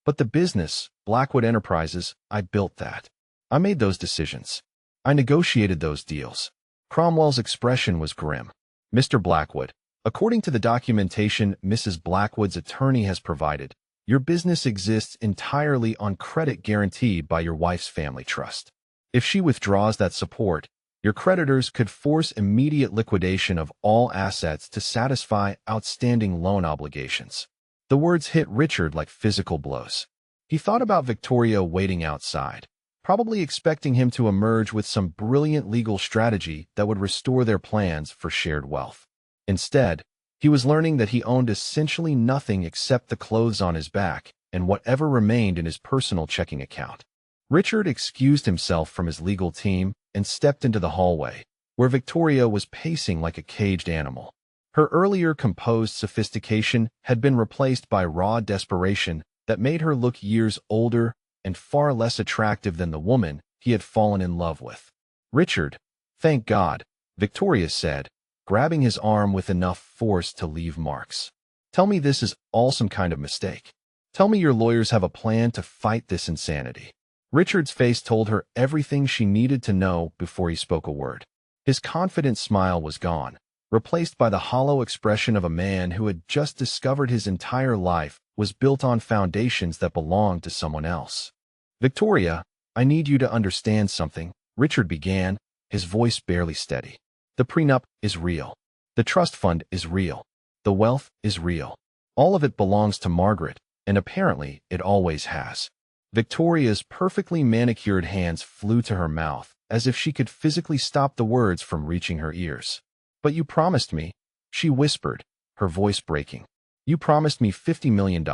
Speaker 1: But the business, Blackwood Enterprises, I built that. I made those decisions. I negotiated those deals. Cromwell's expression was grim. Mr. Blackwood, according to the documentation Mrs. Blackwood's attorney has provided, your business exists entirely on credit guaranteed by your wife's family trust. If she withdraws that support, your creditors could force immediate liquidation of all assets to satisfy outstanding loan obligations. The words hit Richard like physical blows. He thought about Victoria waiting outside, probably expecting him to emerge with some brilliant legal strategy that would restore their plans for shared wealth. Instead, he was learning that he owned essentially nothing except the clothes on his back and whatever remained in his personal checking account. Richard excused himself from his legal team and stepped into the hallway, where Victoria was pacing like a caged animal. Her earlier composed sophistication had been replaced by raw desperation that made her look years older and far less attractive than the woman he had fallen in love with. Richard, thank God, Victoria said, grabbing his arm with enough force to leave marks. Tell me this is all some kind of mistake. Tell me your lawyers have a plan to fight this insanity. Richard's face told her everything she needed to know before he spoke a word. His confident smile was gone, replaced by the hollow expression of a man who had just discovered his entire life was built on foundations that belonged to someone else. Victoria, I need you to understand something, Richard began, his voice barely steady. The prenup is real. The trust fund is real. The wealth is real. All of it belongs to Margaret, and apparently it always has. Victoria's perfectly manicured hands flew to her mouth, as if she could physically stop the words from reaching her ears. But you promised me, she whispered, her voice breaking. You promised me $50 million.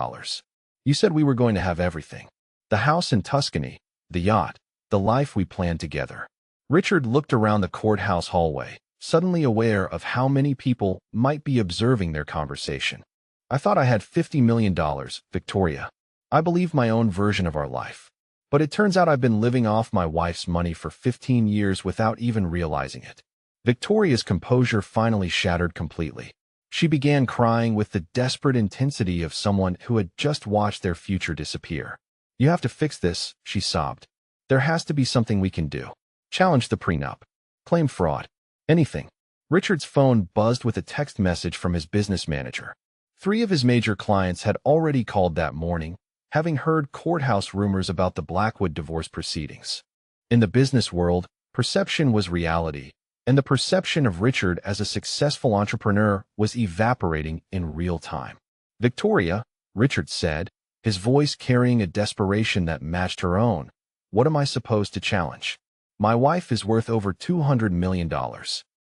Speaker 1: You said we were going to have everything. The house in Tuscany, the yacht, the life we planned together. Richard looked around the courthouse hallway, suddenly aware of how many people might be observing their conversation. I thought I had $50 million, Victoria. I believe my own version of our life. But it turns out I've been living off my wife's money for 15 years without even realizing it. Victoria's composure finally shattered completely. She began crying with the desperate intensity of someone who had just watched their future disappear. You have to fix this, she sobbed. There has to be something we can do. Challenge the prenup. Claim fraud. Anything. Richard's phone buzzed with a text message from his business manager. 3 of his major clients had already called that morning, having heard courthouse rumors about the Blackwood divorce proceedings. In the business world, perception was reality, and the perception of Richard as a successful entrepreneur was evaporating in real time. Victoria, Richard said, his voice carrying a desperation that matched her own. What am I supposed to challenge? My wife is worth over $200 million.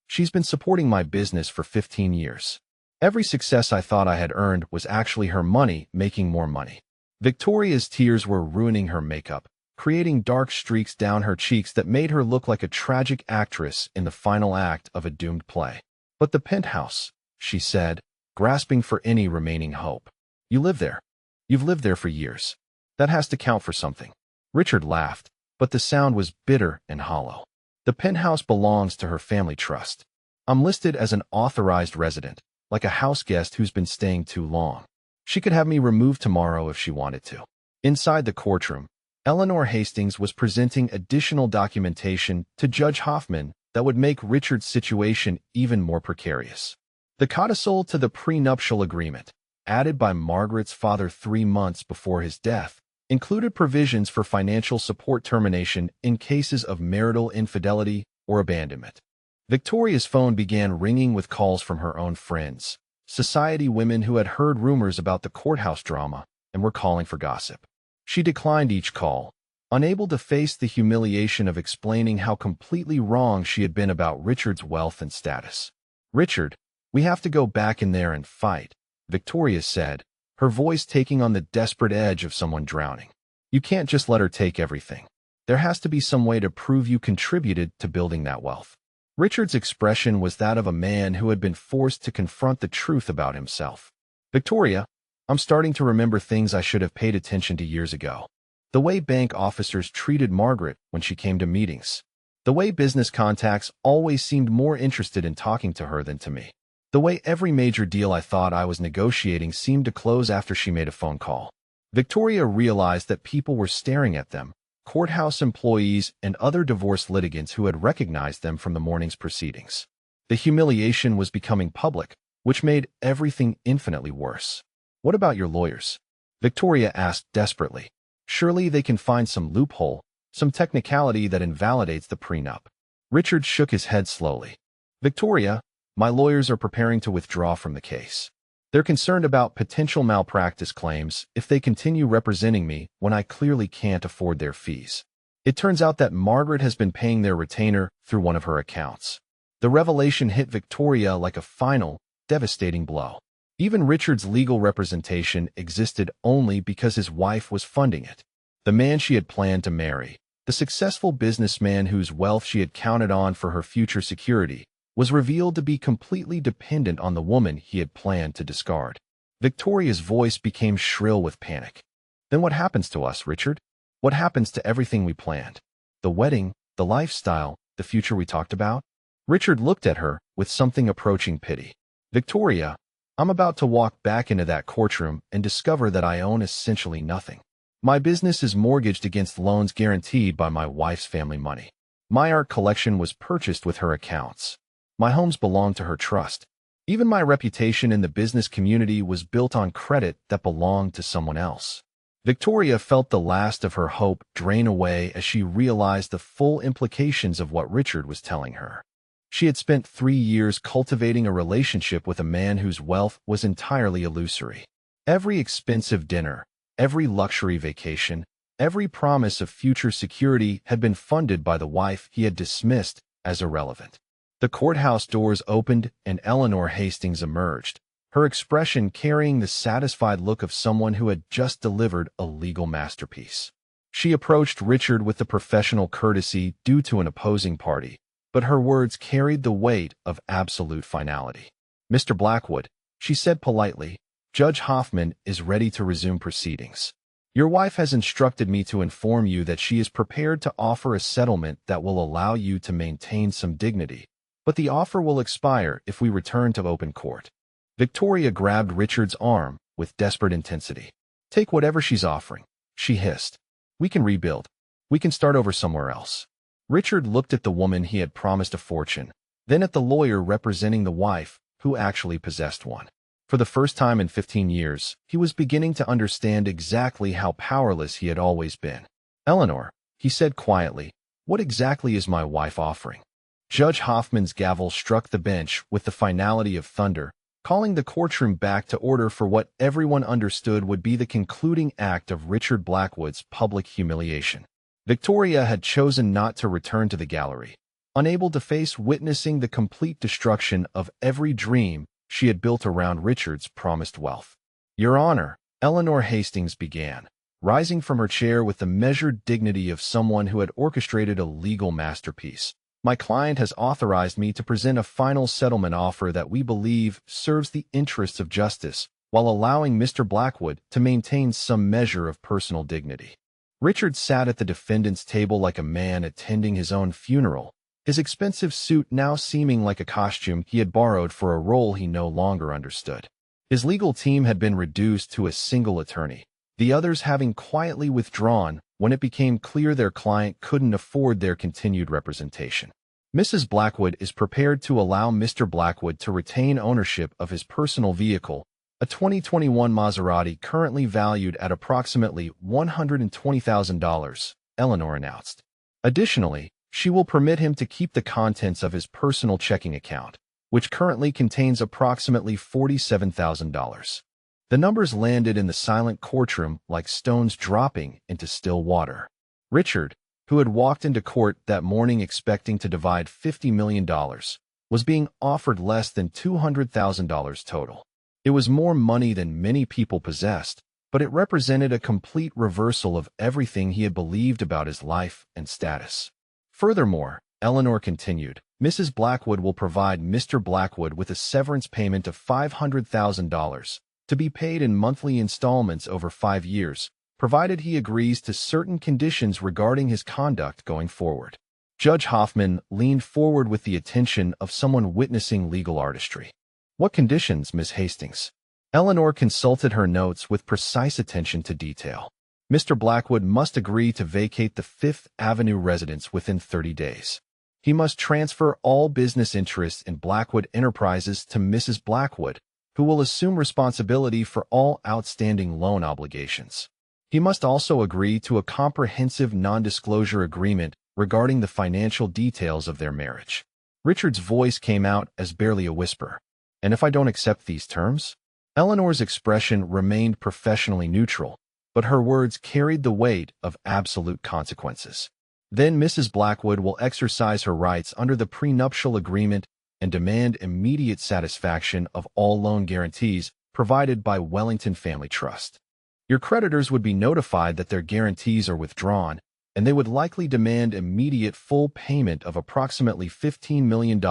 Speaker 1: She's been supporting my business for 15 years. Every success I thought I had earned was actually her money making more money. Victoria's tears were ruining her makeup, creating dark streaks down her cheeks that made her look like a tragic actress in the final act of a doomed play. But the penthouse, she said, grasping for any remaining hope. You live there. You've lived there for years. That has to count for something. Richard laughed, but the sound was bitter and hollow. The penthouse belongs to her family trust. I'm listed as an authorized resident, like a house guest who's been staying too long. She could have me removed tomorrow if she wanted to. Inside the courtroom, Eleanor Hastings was presenting additional documentation to Judge Hoffman that would make Richard's situation even more precarious. The codicil to the prenuptial agreement, added by Margaret's father 3 months before his death, included provisions for financial support termination in cases of marital infidelity or abandonment. Victoria's phone began ringing with calls from her own friends, society women who had heard rumors about the courthouse drama and were calling for gossip. She declined each call, unable to face the humiliation of explaining how completely wrong she had been about Richard's wealth and status. Richard, we have to go back in there and fight, Victoria said, her voice taking on the desperate edge of someone drowning. You can't just let her take everything. There has to be some way to prove you contributed to building that wealth. Richard's expression was that of a man who had been forced to confront the truth about himself. Victoria, I'm starting to remember things I should have paid attention to years ago. The way bank officers treated Margaret when she came to meetings. The way business contacts always seemed more interested in talking to her than to me. The way every major deal I thought I was negotiating seemed to close after she made a phone call. Victoria realized that people were staring at them, courthouse employees and other divorce litigants who had recognized them from the morning's proceedings. The humiliation was becoming public, which made everything infinitely worse. What about your lawyers? Victoria asked desperately. Surely they can find some loophole, some technicality that invalidates the prenup. Richard shook his head slowly. Victoria, my lawyers are preparing to withdraw from the case. They're concerned about potential malpractice claims if they continue representing me when I clearly can't afford their fees. It turns out that Margaret has been paying their retainer through one of her accounts. The revelation hit Victoria like a final, devastating blow. Even Richard's legal representation existed only because his wife was funding it. The man she had planned to marry, the successful businessman whose wealth she had counted on for her future security, was revealed to be completely dependent on the woman he had planned to discard. Victoria's voice became shrill with panic. Then what happens to us, Richard? What happens to everything we planned? The wedding, the lifestyle, the future we talked about? Richard looked at her with something approaching pity. Victoria, I'm about to walk back into that courtroom and discover that I own essentially nothing. My business is mortgaged against loans guaranteed by my wife's family money. My art collection was purchased with her accounts. My homes belong to her trust. Even my reputation in the business community was built on credit that belonged to someone else. Victoria felt the last of her hope drain away as she realized the full implications of what Richard was telling her. She had spent 3 years cultivating a relationship with a man whose wealth was entirely illusory. Every expensive dinner, every luxury vacation, every promise of future security had been funded by the wife he had dismissed as irrelevant. The courthouse doors opened and Eleanor Hastings emerged, her expression carrying the satisfied look of someone who had just delivered a legal masterpiece. She approached Richard with the professional courtesy due to an opposing party, but her words carried the weight of absolute finality. "Mr. Blackwood," she said politely, "Judge Hoffman is ready to resume proceedings. Your wife has instructed me to inform you that she is prepared to offer a settlement that will allow you to maintain some dignity, but the offer will expire if we return to open court." Victoria grabbed Richard's arm with desperate intensity. "Take whatever she's offering," she hissed. "We can rebuild. We can start over somewhere else." Richard looked at the woman he had promised a fortune, then at the lawyer representing the wife, who actually possessed one. For the first time in 15 years, he was beginning to understand exactly how powerless he had always been. "Eleanor," he said quietly, "what exactly is my wife offering?" Judge Hoffman's gavel struck the bench with the finality of thunder, calling the courtroom back to order for what everyone understood would be the concluding act of Richard Blackwood's public humiliation. Victoria had chosen not to return to the gallery, unable to face witnessing the complete destruction of every dream she had built around Richard's promised wealth. "Your Honor," Eleanor Hastings began, rising from her chair with the measured dignity of someone who had orchestrated a legal masterpiece. "My client has authorized me to present a final settlement offer that we believe serves the interests of justice, while allowing Mr. Blackwood to maintain some measure of personal dignity." Richard sat at the defendant's table like a man attending his own funeral, his expensive suit now seeming like a costume he had borrowed for a role he no longer understood. His legal team had been reduced to a single attorney, the others having quietly withdrawn when it became clear their client couldn't afford their continued representation. "Mrs. Blackwood is prepared to allow Mr. Blackwood to retain ownership of his personal vehicle, a 2021 Maserati currently valued at approximately $120,000, Eleanor announced. "Additionally, she will permit him to keep the contents of his personal checking account, which currently contains approximately $47,000. The numbers landed in the silent courtroom like stones dropping into still water. Richard, who had walked into court that morning expecting to divide $50 million, was being offered less than $200,000 total. It was more money than many people possessed, but it represented a complete reversal of everything he had believed about his life and status. Furthermore, Eleanor continued, "Mrs. Blackwood will provide Mr. Blackwood with a severance payment of $500,000 to be paid in monthly installments over 5 years, provided he agrees to certain conditions regarding his conduct going forward." Judge Hoffman leaned forward with the attention of someone witnessing legal artistry. "What conditions, Miss Hastings?" Eleanor consulted her notes with precise attention to detail. "Mr. Blackwood must agree to vacate the Fifth Avenue residence within 30 days. He must transfer all business interests in Blackwood Enterprises to Mrs. Blackwood, who will assume responsibility for all outstanding loan obligations. He must also agree to a comprehensive non-disclosure agreement regarding the financial details of their marriage." Richard's voice came out as barely a whisper. "And if I don't accept these terms?" Eleanor's expression remained professionally neutral, but her words carried the weight of absolute consequences. "Then Mrs. Blackwood will exercise her rights under the prenuptial agreement and demand immediate satisfaction of all loan guarantees provided by Wellington Family Trust. Your creditors would be notified that their guarantees are withdrawn, and they would likely demand immediate full payment of approximately $15 million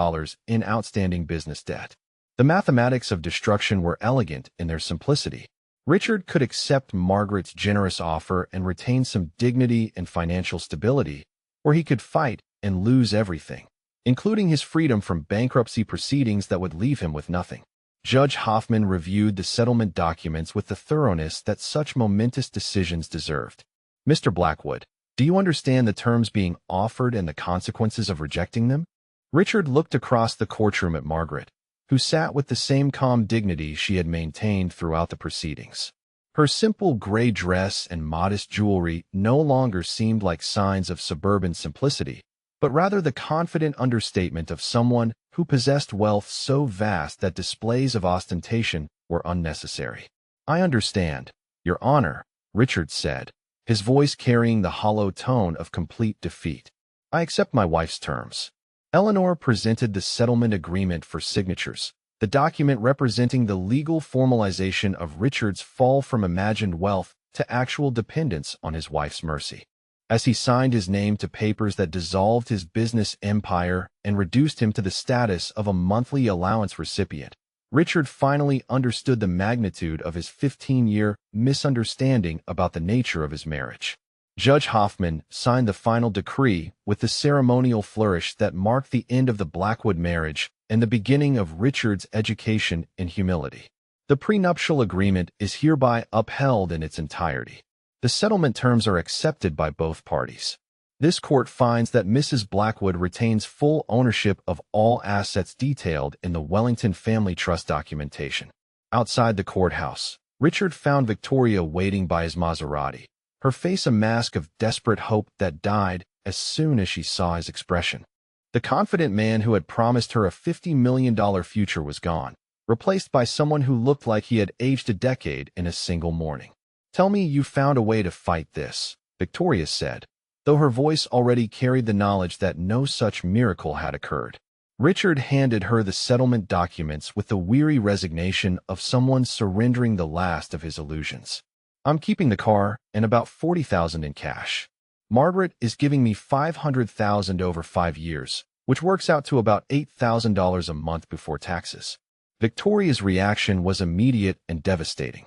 Speaker 1: in outstanding business debt." The mathematics of destruction were elegant in their simplicity. Richard could accept Margaret's generous offer and retain some dignity and financial stability, or he could fight and lose everything, including his freedom from bankruptcy proceedings that would leave him with nothing. Judge Hoffman reviewed the settlement documents with the thoroughness that such momentous decisions deserved. Mr. Blackwood, do you understand the terms being offered and the consequences of rejecting them? Richard looked across the courtroom at Margaret, who sat with the same calm dignity she had maintained throughout the proceedings. Her simple gray dress and modest jewelry no longer seemed like signs of suburban simplicity, but rather the confident understatement of someone who possessed wealth so vast that displays of ostentation were unnecessary. "I understand, Your Honor," Richard said, his voice carrying the hollow tone of complete defeat. "I accept my wife's terms." Eleanor presented the settlement agreement for signatures, the document representing the legal formalization of Richard's fall from imagined wealth to actual dependence on his wife's mercy. As he signed his name to papers that dissolved his business empire and reduced him to the status of a monthly allowance recipient, Richard finally understood the magnitude of his 15-year misunderstanding about the nature of his marriage. Judge Hoffman signed the final decree with the ceremonial flourish that marked the end of the Blackwood marriage and the beginning of Richard's education in humility. The prenuptial agreement is hereby upheld in its entirety. The settlement terms are accepted by both parties. This court finds that Mrs. Blackwood retains full ownership of all assets detailed in the Wellington Family Trust documentation. Outside the courthouse, Richard found Victoria waiting by his Maserati, her face a mask of desperate hope that died as soon as she saw his expression. The confident man who had promised her a $50 million future was gone, replaced by someone who looked like he had aged a decade in a single morning. "Tell me you found a way to fight this," Victoria said, though her voice already carried the knowledge that no such miracle had occurred. Richard handed her the settlement documents with the weary resignation of someone surrendering the last of his illusions. "I'm keeping the car and about $40,000 in cash. Margaret is giving me $500,000 over 5 years, which works out to about $8,000 a month before taxes." Victoria's reaction was immediate and devastating.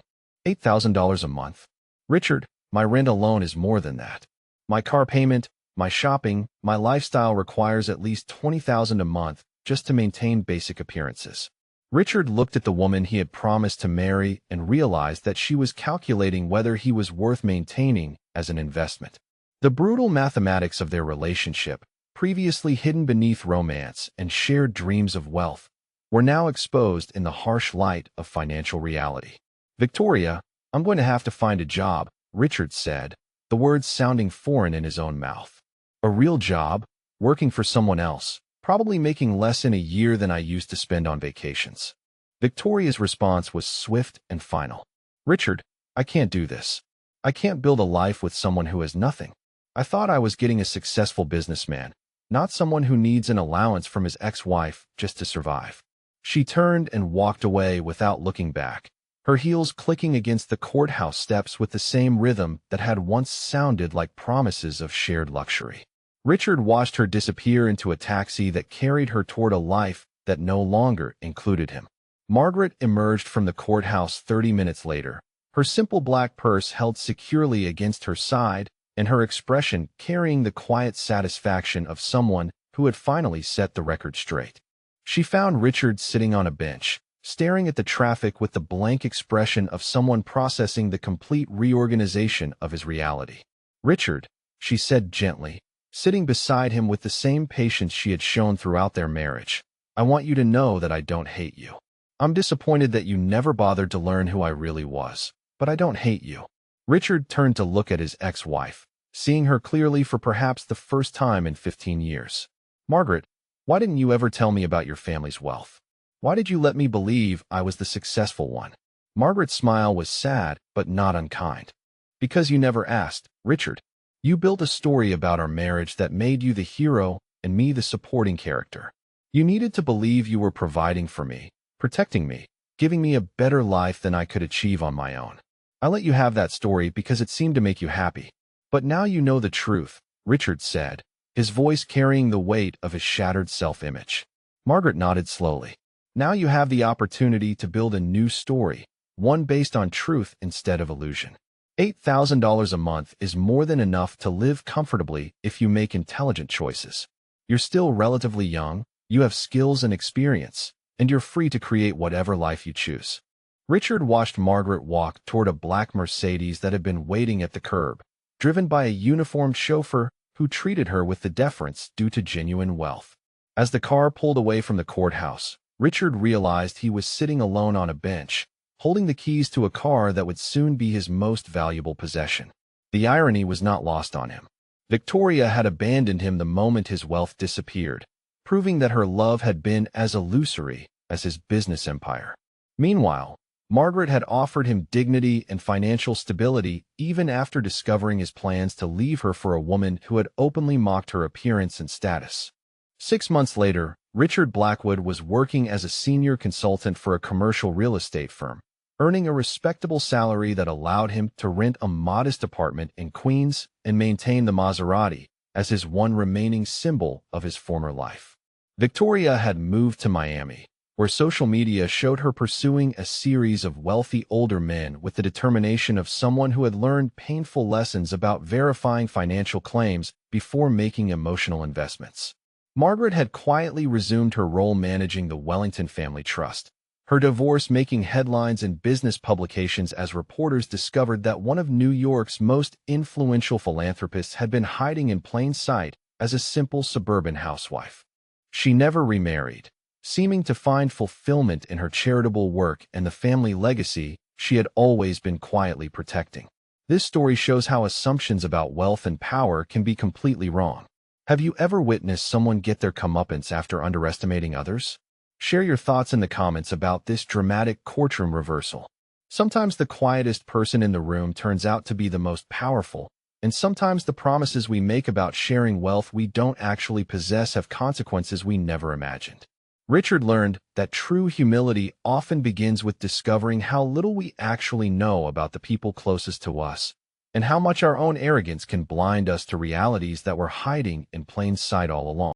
Speaker 1: $8,000 a month? "Richard, my rent alone is more than that. My car payment, my shopping, my lifestyle requires at least $20,000 a month just to maintain basic appearances." Richard looked at the woman he had promised to marry and realized that she was calculating whether he was worth maintaining as an investment. The brutal mathematics of their relationship, previously hidden beneath romance and shared dreams of wealth, were now exposed in the harsh light of financial reality. "Victoria, I'm going to have to find a job," Richard said, the words sounding foreign in his own mouth. "A real job, working for someone else, probably making less in a year than I used to spend on vacations." Victoria's response was swift and final. "Richard, I can't do this. I can't build a life with someone who has nothing. I thought I was getting a successful businessman, not someone who needs an allowance from his ex-wife just to survive." She turned and walked away without looking back, her heels clicking against the courthouse steps with the same rhythm that had once sounded like promises of shared luxury. Richard watched her disappear into a taxi that carried her toward a life that no longer included him. Margaret emerged from the courthouse 30 minutes later, her simple black purse held securely against her side, and her expression carrying the quiet satisfaction of someone who had finally set the record straight. She found Richard sitting on a bench, staring at the traffic with the blank expression of someone processing the complete reorganization of his reality. "Richard," she said gently, sitting beside him with the same patience she had shown throughout their marriage, "I want you to know that I don't hate you. I'm disappointed that you never bothered to learn who I really was, but I don't hate you." Richard turned to look at his ex-wife, seeing her clearly for perhaps the first time in 15 years. "Margaret, why didn't you ever tell me about your family's wealth? Why did you let me believe I was the successful one?" Margaret's smile was sad but not unkind. "Because you never asked, Richard. You built a story about our marriage that made you the hero and me the supporting character. You needed to believe you were providing for me, protecting me, giving me a better life than I could achieve on my own. I let you have that story because it seemed to make you happy. But now you know the truth," Richard said, his voice carrying the weight of his shattered self-image. Margaret nodded slowly. "Now you have the opportunity to build a new story, one based on truth instead of illusion. $8,000 a month is more than enough to live comfortably if you make intelligent choices. You're still relatively young, you have skills and experience, and you're free to create whatever life you choose. Richard watched Margaret walk toward a black Mercedes that had been waiting at the curb, driven by a uniformed chauffeur who treated her with the deference due to genuine wealth. As the car pulled away from the courthouse, Richard realized he was sitting alone on a bench, holding the keys to a car that would soon be his most valuable possession. The irony was not lost on him. Victoria had abandoned him the moment his wealth disappeared, proving that her love had been as illusory as his business empire. Meanwhile, Margaret had offered him dignity and financial stability even after discovering his plans to leave her for a woman who had openly mocked her appearance and status. 6 months later, Richard Blackwood was working as a senior consultant for a commercial real estate firm, earning a respectable salary that allowed him to rent a modest apartment in Queens and maintain the Maserati as his one remaining symbol of his former life. Victoria had moved to Miami, where social media showed her pursuing a series of wealthy older men with the determination of someone who had learned painful lessons about verifying financial claims before making emotional investments. Margaret had quietly resumed her role managing the Wellington Family Trust, her divorce making headlines in business publications as reporters discovered that one of New York's most influential philanthropists had been hiding in plain sight as a simple suburban housewife. She never remarried, seeming to find fulfillment in her charitable work and the family legacy she had always been quietly protecting. This story shows how assumptions about wealth and power can be completely wrong. Have you ever witnessed someone get their comeuppance after underestimating others? Share your thoughts in the comments about this dramatic courtroom reversal. Sometimes the quietest person in the room turns out to be the most powerful, and sometimes the promises we make about sharing wealth we don't actually possess have consequences we never imagined. Richard learned that true humility often begins with discovering how little we actually know about the people closest to us, and how much our own arrogance can blind us to realities that were hiding in plain sight all along.